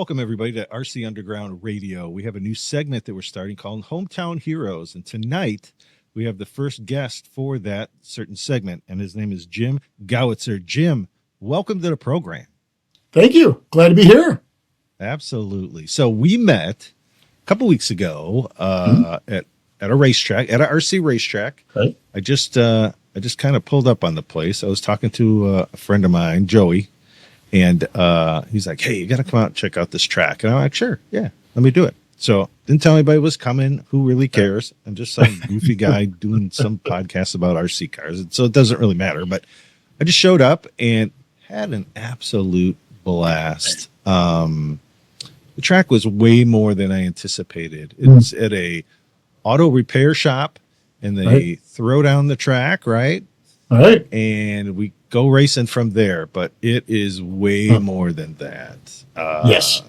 Welcome, everybody, to RC Underground Radio. We have a new segment that we're starting called Hometown Heroes. And tonight, we have the first guest for that certain segment, and his name is Jim Gollwitzer. Jim, welcome to the program. Thank you. Glad to be here. Absolutely. So we met a couple weeks ago at a racetrack, at an RC racetrack. Right. I just kind of pulled up on the place. I was talking to a friend of mine, Joey, and he's like, "Hey, you got to come out and check out this track." And I'm like, "Sure, yeah, let me do it." So didn't tell anybody was coming. Who really cares? I'm just some goofy guy doing some podcast about RC cars, and so it doesn't really matter. But I just showed up and had an absolute blast. The track was way more than I anticipated. It was at a auto repair shop, and they throw down the track, right? All right. And we go racing from there, but it is way more than that. Yes.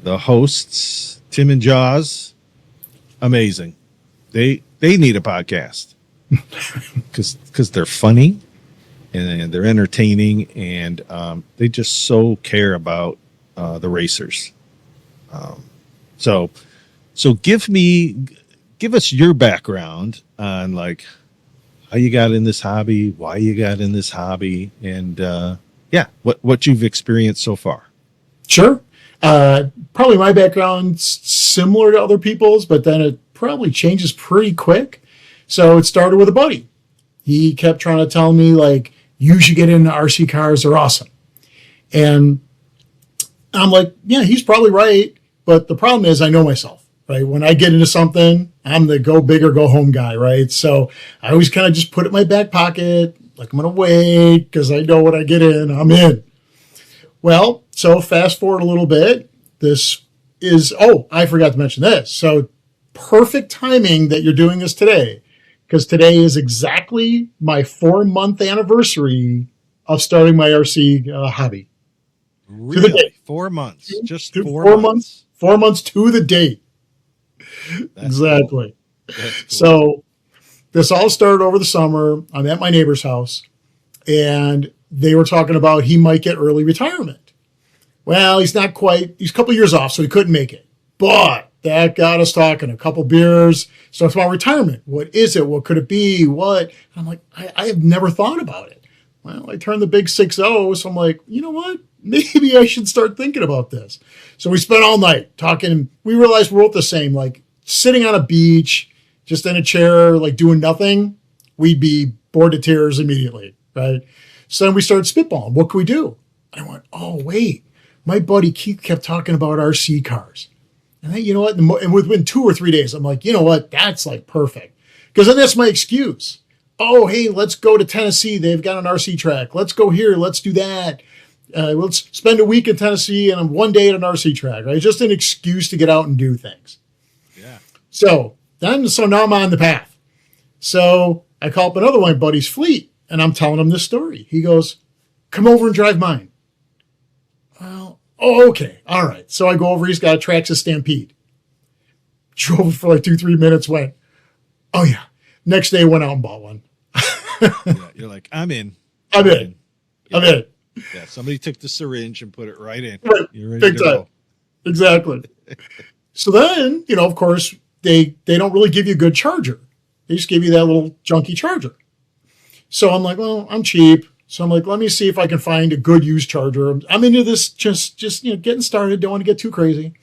The hosts, Tim and Jaws, amazing. They need a podcast because they're funny and they're entertaining, and they just so care about the racers. So give us your background on like how you got in this hobby, why you got in this hobby, and what you've experienced so far. Sure. Probably my background's similar to other people's, but then it probably changes pretty quick. So it started with a buddy. He kept trying to tell me, like, you should get into RC cars. They're awesome. And I'm like, yeah, he's probably right. But the problem is I know myself, right? When I get into something, I'm the go big or go home guy, right? So I always kind of just put it in my back pocket, like I'm going to wait because I know when I get in, I'm in. Well, so fast forward a little bit. This is, I forgot to mention this. So perfect timing that you're doing this today, because today is exactly my 4-month anniversary of starting my RC hobby. Really? 4 months? Just 4 months? 4 months to the date. That's exactly. Cool. That's cool. So this all started over the summer. I'm at my neighbor's house, and they were talking about he might get early retirement. Well, he's not quite. He's a couple years off, so he couldn't make it. But that got us talking. A couple beers. Starts about retirement. What is it? What could it be? What? I'm like, I have never thought about it. Well, I turned the big 6-0, so I'm like, you know what? Maybe I should start thinking about this. So we spent all night talking. We realized we're both the same, like sitting on a beach, just in a chair, like doing nothing. We'd be bored to tears immediately, right? So then we started spitballing. What can we do? I went, oh, wait. My buddy Keith kept talking about RC cars. And then, you know what? And within 2 or 3 days, I'm like, you know what? That's like perfect. Because then that's my excuse. Oh, hey, let's go to Tennessee. They've got an RC track. Let's go here. Let's do that. Let's spend a week in Tennessee and 1 day at an RC track, right? Just an excuse to get out and do things. Yeah. So now I'm on the path. So I call up another one of my buddy's fleet, and I'm telling him this story. He goes, come over and drive mine. Well, okay. All right. So I go over. He's got a Traxxas Stampede. Drove for like 2-3 minutes, went, oh, yeah. Next day, went out and bought one. Yeah, you're like, I'm in. I'm in. Yeah. I'm in. Yeah, somebody took the syringe and put it right in. Right. You're ready Big to time. go. Exactly. So then, of course, they don't really give you a good charger. They just give you that little junky charger. So I'm like, well, I'm cheap. So I'm like, let me see if I can find a good used charger. I'm into this just getting started. Don't want to get too crazy.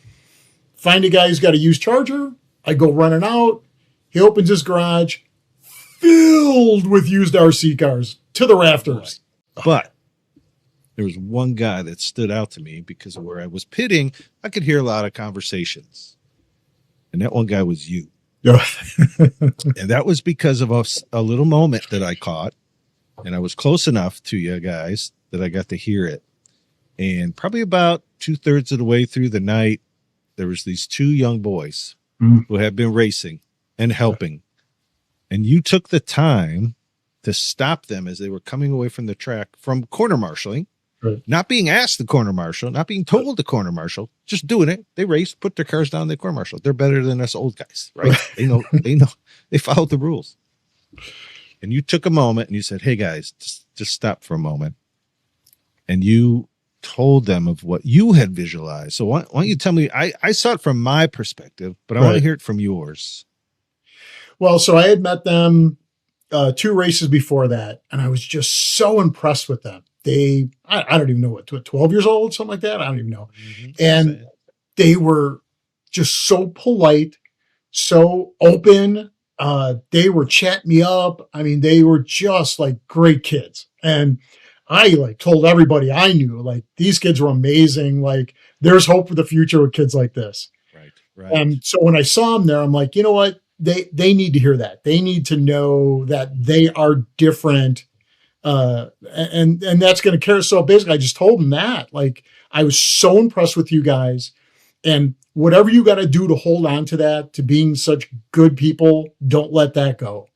Find a guy who's got a used charger. I go running out. He opens his garage, filled with used RC cars to the rafters. But there was one guy that stood out to me because of where I was pitting. I could hear a lot of conversations. And that one guy was you. Yeah. And that was because of a little moment that I caught. And I was close enough to you guys that I got to hear it. And probably about 2/3 of the way through the night, there was these 2 young boys who had been racing and helping. And you took the time to stop them as they were coming away from the track from corner marshaling, not being asked to corner marshal, not being told to corner marshal, just doing it. They raced, put their cars down, they corner marshal. They're better than us old guys, right? They know, they followed the rules. And you took a moment and you said, hey guys, just stop for a moment. And you told them of what you had visualized. So why don't you tell me? I saw it from my perspective, but I want to Right. hear it from yours. Well, so I had met them 2 races before that, and I was just so impressed with them. I don't even know what, 12 years old, something like that. I don't even know. And they were just so polite, so open. They were chatting me up. I mean, they were just like great kids. And I like told everybody I knew, like, these kids were amazing. Like, there's hope for the future with kids like this. Right. Right. And so when I saw them there, I'm like, you know what? They need to hear that. They need to know that they are different. And that's going to carry. So basically I just told them that, like, I was so impressed with you guys, and whatever you got to do to hold on to that, to being such good people, don't let that go.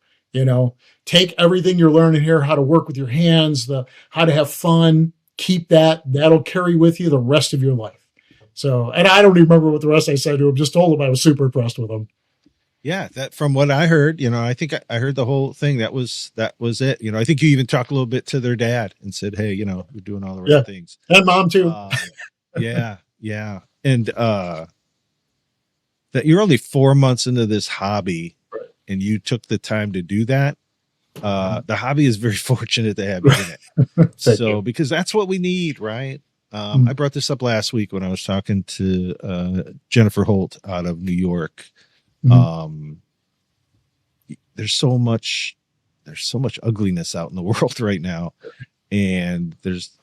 Take everything you're learning here, how to work with your hands, how to have fun, keep that. That'll carry with you the rest of your life. So, and I don't even remember what the rest I said to him. Just told him I was super impressed with him. Yeah, that from what I heard, I think I heard the whole thing. That was it. I think you even talked a little bit to their dad and said, "Hey, you're doing all the right things." And mom too. Yeah, yeah, and that you're only 4 months into this hobby, right, and you took the time to do that. The hobby is very fortunate to have you in it. So because that's what we need, right? I brought this up last week when I was talking to Jennifer Holt out of New York. There's so much ugliness out in the world right now, and there's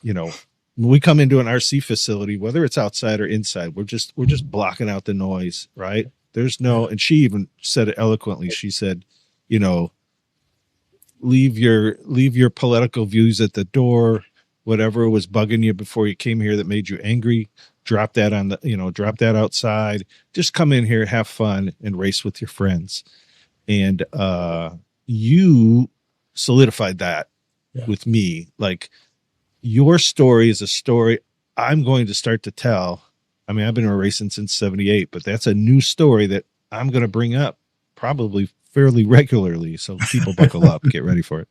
when we come into an RC facility, whether it's outside or inside, we're just blocking out the noise, right? There's no, and she even said it eloquently. She said, leave your political views at the door. Whatever was bugging you before you came here that made you angry, drop that drop that outside. Just come in here, have fun, and race with your friends. And you solidified that with me. Like, your story is a story I'm going to start to tell. I mean, I've been racing since '78, but that's a new story that I'm going to bring up probably fairly regularly. So people buckle up, get ready for it.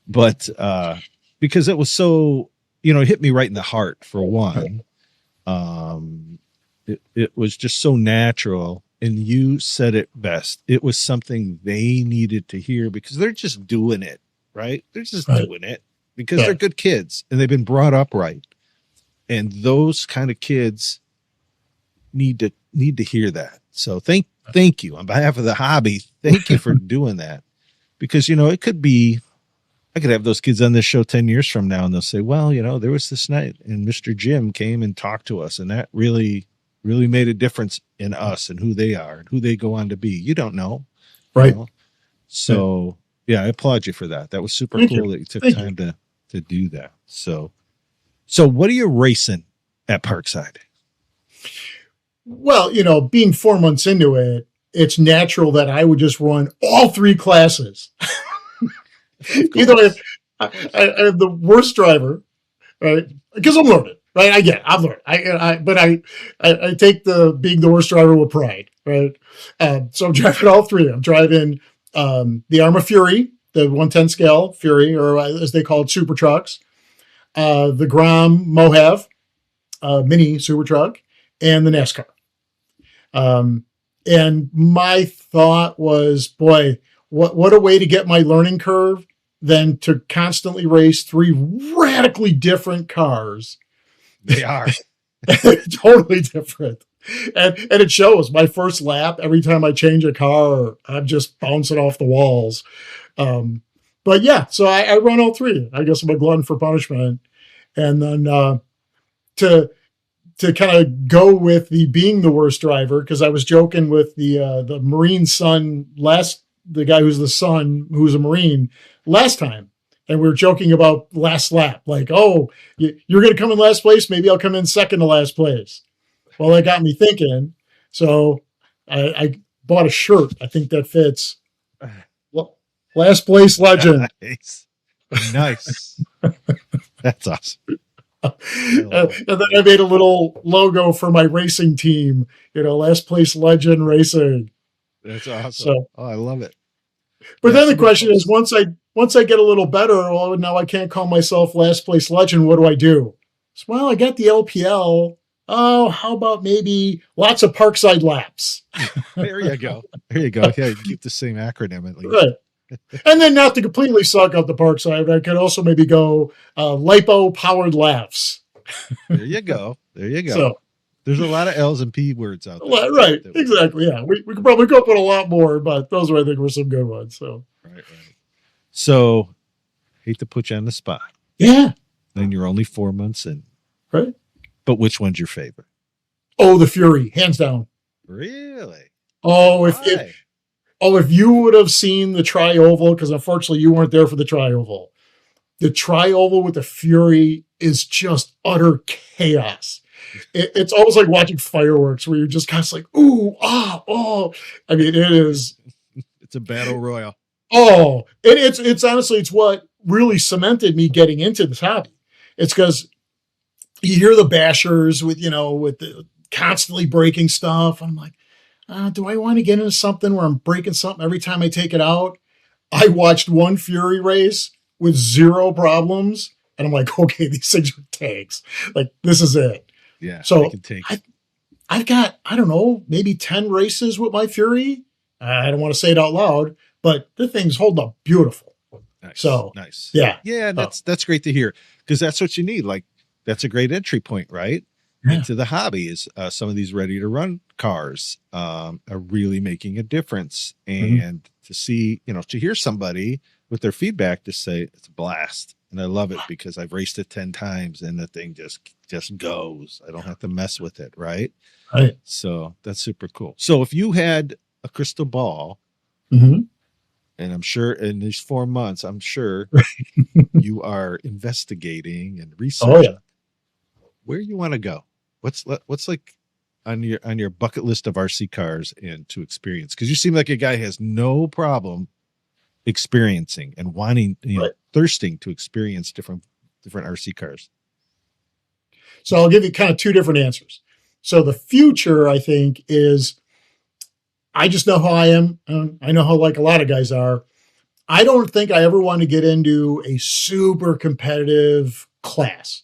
But because it was so, it hit me right in the heart, for one. It was just so natural, and you said it best. It was something they needed to hear because they're just doing it, right? They're just doing it because they're good kids and they've been brought up right. And those kind of kids need to hear that. So thank you on behalf of the hobby. Thank you for doing that, because it could be, I could have those kids on this show 10 years from now, and they'll say, well, there was this night and Mr. Jim came and talked to us, and that really, really made a difference in us and who they are and who they go on to be. You don't know. Right. So yeah, I applaud you for that. That was super cool that you took time to do that. So what are you racing at Parkside? Well, being 4 months into it, it's natural that I would just run all 3 classes. Either I'm the worst driver, right? Because I'm learning, right? I get it. I've learned. But I take the being the worst driver with pride, right? So I'm driving all 3. I'm driving the Arma Fury, the 110 scale Fury, or as they call it, super trucks, the Grom Mohav mini super truck, and the NASCAR. And my thought was, boy, what a way to get my learning curve than to constantly race 3 radically different cars. They are totally different. And it shows. My first lap, every time I change a car, I'm just bouncing off the walls. But yeah, so I run all 3. I guess I'm a glutton for punishment. And then to kind of go with the being the worst driver, because I was joking with the Marine son the guy who's the son who's a Marine last time, and we were joking about last lap, like, oh, you're going to come in last place, maybe I'll come in second to last place. Well, that got me thinking, so I bought a shirt. I think that fits. Last place legend. Nice. That's awesome. And then I made a little logo for my racing team, last place legend racing. That's awesome. So, I love it. But Yeah, then the somebody question is, posts. once I get a little better, well, now I can't call myself last place legend. What do I do? So, well, I got the LPL. Oh, how about maybe lots of parkside laps? There you go. There you go. Yeah, you keep the same acronym at least. Right. And then not to completely suck up the parkside, I could also maybe go lipo powered laughs. There you go. There you go. So, There's a lot of L's and P words out there. right, That exactly. Yeah, we could probably come up with a lot more, but those I think were some good ones. So, right. So, hate to put you on the spot. yeah, Then you're only 4 months in. right. But which one's your favorite? Oh, the Fury, hands down. Really? Oh, Why? if you would have seen the tri-oval, because unfortunately you weren't there for the tri-oval. The tri-oval with the Fury is just utter chaos. It's almost like watching fireworks where you're just kind of like, ooh, ah, oh. I mean, it is. It's a battle royal. Oh, and it's honestly, it's what really cemented me getting into this hobby. It's because you hear the bashers with the constantly breaking stuff. I'm like, do I want to get into something where I'm breaking something every time I take it out? I watched one Fury race with zero problems, and I'm like, okay, these things are tanks. Like, this is it. Yeah. So I can take it. I've got, I don't know, maybe 10 races with my Fury. I don't want to say it out loud, but the thing's holding up beautiful. Nice. So nice. yeah. Yeah, that's great to hear, because that's what you need. Like, that's a great entry point, right? Yeah. Into the hobby is some of these ready to run cars are really making a difference. And to see, to hear somebody with their feedback to say it's a blast. And I love it because I've raced it 10 times and the thing just goes. I don't have to mess with it. Right. Right. So that's super cool. So if you had a crystal ball, Mhm. and I'm sure in these 4 months, I'm sure you are investigating and researching. Oh, yeah. Where you want to go? What's like on your bucket list of RC cars and to experience? Because you seem like a guy who has no problem experiencing and wanting, Right. thirsting to experience different RC cars. So I'll give you kind of two different answers. So the future, I think, is I just know how I am. I know how like a lot of guys are. I don't think I ever want to get into a super competitive class.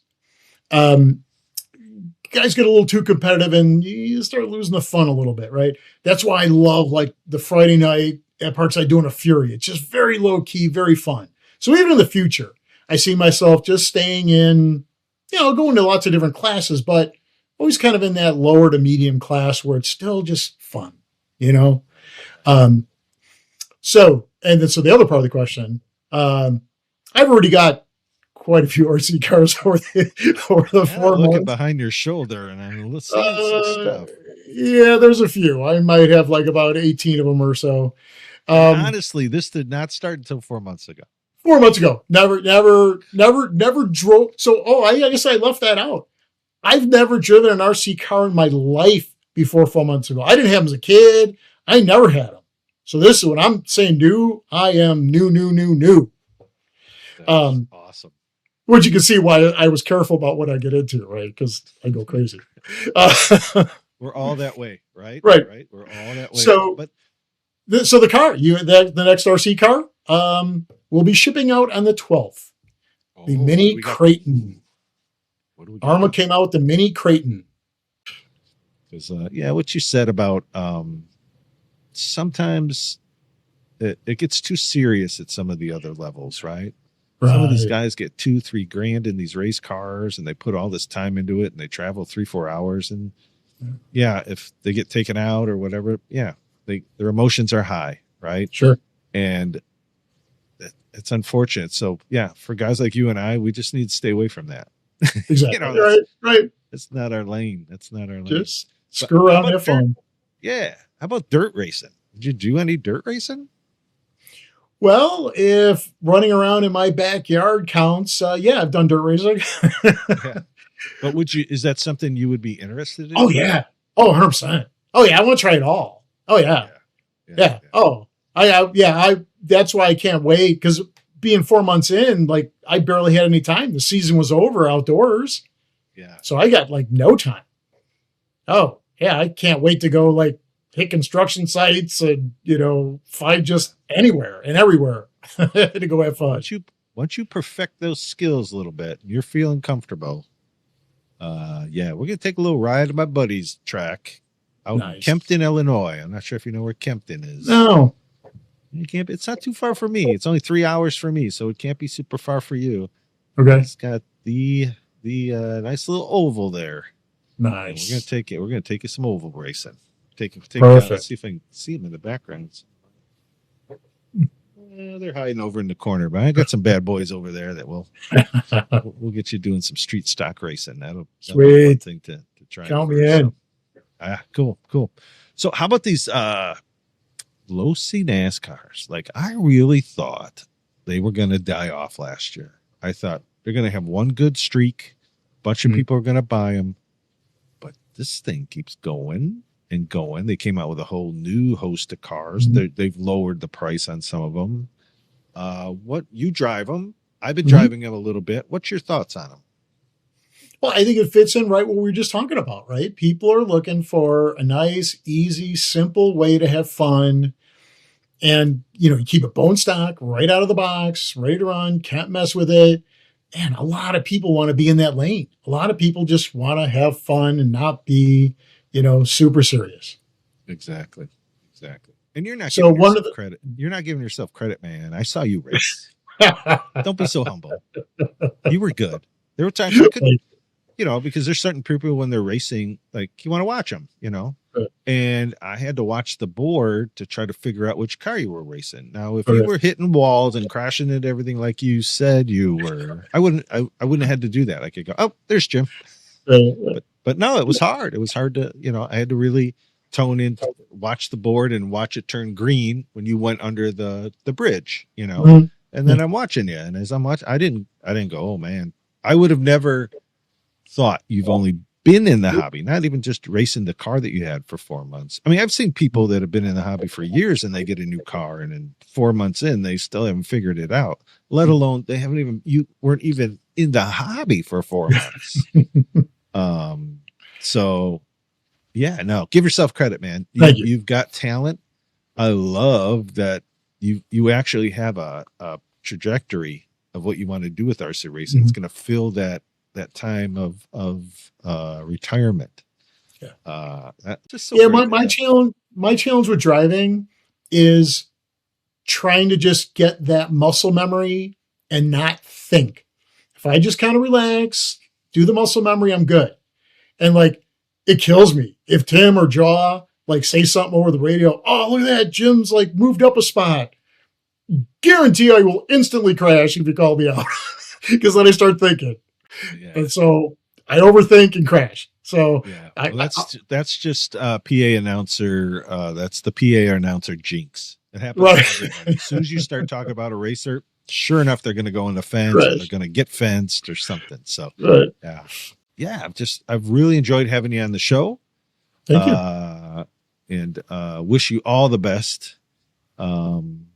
Guys get a little too competitive and you start losing the fun a little bit, right? That's why I love like the Friday night at Parkside doing a Fury. It's just very low key, very fun. So even in the future, I see myself just staying in, going to lots of different classes, but always kind of in that lower to medium class where it's still just fun, So the other part of the question, I've already got quite a few RC cars over the 4 Looking months. behind your shoulder, and I'm listening to some stuff. Yeah, there's a few. I might have like about 18 of them or so. And honestly, this did not start until 4 months ago. 4 months ago. Never drove. So, I guess I left that out. I've never driven an RC car in my life before 4 months ago. I didn't have them as a kid. I never had them. So this is when I'm saying new, I am new. That's awesome. Which you can see why I was careful about what I get into, right? Because I go crazy. We're all that way, right? Right. We're all that way. So, the car, the next RC car, will be shipping out on the 12th. The Mini Creighton. What do we got? Arma came out with the Mini Creighton. Because what you said about sometimes it gets too serious at some of the other levels, right? Some of these guys get $2-3 grand in these race cars, and they put all this time into it, and they travel 3-4 hours, and if they get taken out or whatever, their emotions are high, right? Sure. And it's unfortunate. So for guys like you and I, we just need to stay away from that. Exactly. Right. It's not our lane. That's not our lane. Just screw around and have fun. Yeah. How about dirt racing? Did you do any dirt racing? Well, if running around in my backyard counts, I've done dirt racing. But is that something you would be interested in? Oh, yeah. Oh, 100%. Oh, yeah. I want to try it all. Oh, yeah. Yeah. Oh, that's why I can't wait. Because being 4 months in, like I barely had any time. The season was over outdoors. Yeah. So I got like no time. Oh, yeah. I can't wait to go like hit construction sites and, fly just anywhere and everywhere to go have fun. Once you perfect those skills a little bit, you're feeling comfortable. We're going to take a little ride on my buddy's track out in Kempton, Illinois. I'm not sure if you know where Kempton is. No. It's not too far for me. It's only 3 hours for me, so it can't be super far for you. Okay. It's got the nice little oval there. Nice. And we're gonna take you some oval racing. Take Perfect. See if I can see them in the background. They're hiding over in the corner, but I got some bad boys over there that we'll get you doing some street stock racing. That'll be a fun thing to try. Count me in. Cool. So how about these low C NASCARs? Like, I really thought they were going to die off last year. I thought they're going to have one good streak. A bunch of people are going to buy them. But this thing keeps going and going. They came out with a whole new host of cars. They've lowered the price on some of them. What you drive them? I've been driving them a little bit. What's your thoughts on them? Well, I think it fits in right what we were just talking about, right? People are looking for a nice, easy, simple way to have fun. And, you keep it bone stock right out of the box, ready to run, can't mess with it. And a lot of people want to be in that lane. A lot of people just want to have fun and not be, super serious. Exactly. And you're not giving yourself credit. You're not giving yourself credit, man. I saw you race. Don't be so humble. You were good. There were times I couldn't, because there's certain people when they're racing, like, you want to watch them, and I had to watch the board to try to figure out which car you were racing. Now, if you were hitting walls and crashing into everything like you said you were, I wouldn't have had to do that. I could go, oh, there's Jim. But no, it was hard. It was hard to, I had to really tone in, watch the board and watch it turn green when you went under the bridge, and then I'm watching you. And as I'm watching, I didn't go, oh man, I would have never thought you've only been in the hobby, not even just racing the car that you had for 4 months. I mean, I've seen people that have been in the hobby for years and they get a new car and in 4 months in, they still haven't figured it out, let alone you weren't even in the hobby for 4 months. So yeah, no, give yourself credit, man. You've got talent. I love that you actually have a trajectory of what you want to do with RC racing. It's going to fill that time of retirement. Just so my challenge with driving is trying to just get that muscle memory and not think. If I just kind of relax, do the muscle memory, I'm good. And like, it kills me if Tim or Jaw like say something over the radio. Oh, look at that, Jim's like moved up a spot. Guarantee I will instantly crash if you call me out, because then I start thinking. And so I overthink and crash. So that's just PA announcer. That's the PA announcer jinx. It happens to everybody. As soon as you start talking about a racer, sure enough, they're going to go in the fence or they're going to get fenced or something. So I've really enjoyed having you on the show. Thank you. And wish you all the best. In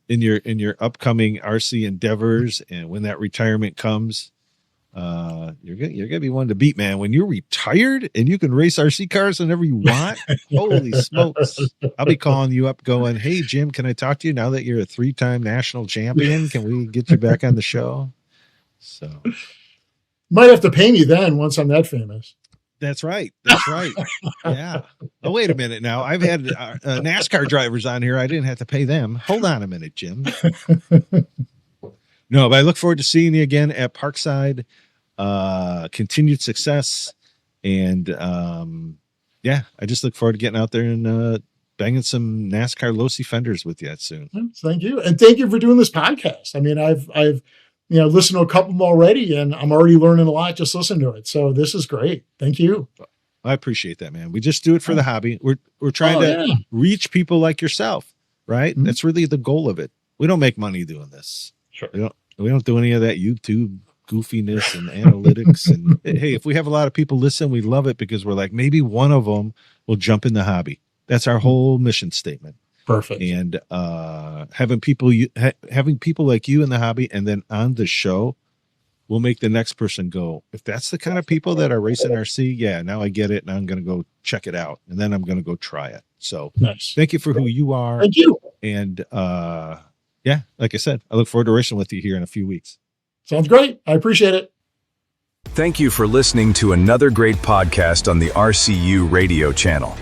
your upcoming RC endeavors, and when that retirement comes, you're gonna be one to beat, man. When you're retired and you can race RC cars whenever you want, holy smokes! I'll be calling you up, going, "Hey, Jim, can I talk to you now that you're a 3-time national champion? Can we get you back on the show?" So, might have to pay me then once I'm that famous. That's right. Yeah. Oh, wait a minute now. I've had NASCAR drivers on here. I didn't have to pay them. Hold on a minute, Jim. No, but I look forward to seeing you again at Parkside. Continued success. And I just look forward to getting out there and banging some NASCAR low-C fenders with you soon. Thank you. And thank you for doing this podcast. I mean, I've listened to a couple of them already, and I'm already learning a lot just listening to it. So this is great. Thank you. I appreciate that, man. We just do it for the hobby. We're trying to reach people like yourself, right? Mm-hmm. That's really the goal of it. We don't make money doing this. Sure. We don't do any of that YouTube goofiness and analytics. And hey, if we have a lot of people listen, we love it because we're like, maybe one of them will jump in the hobby. That's our whole mission statement. Perfect. And having people like you in the hobby, and then on the show, will make the next person go, if that's the kind of people that are racing RC, yeah, now I get it, and I'm going to go check it out, and then I'm going to go try it. So Nice. thank you for who you are. Thank you. And yeah, like I said, I look forward to racing with you here in a few weeks. Sounds great. I appreciate it. Thank you for listening to another great podcast on the RCU radio channel.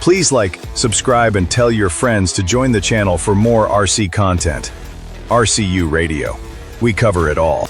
Please like, subscribe, and tell your friends to join the channel for more RC content. RCU Radio. We cover it all.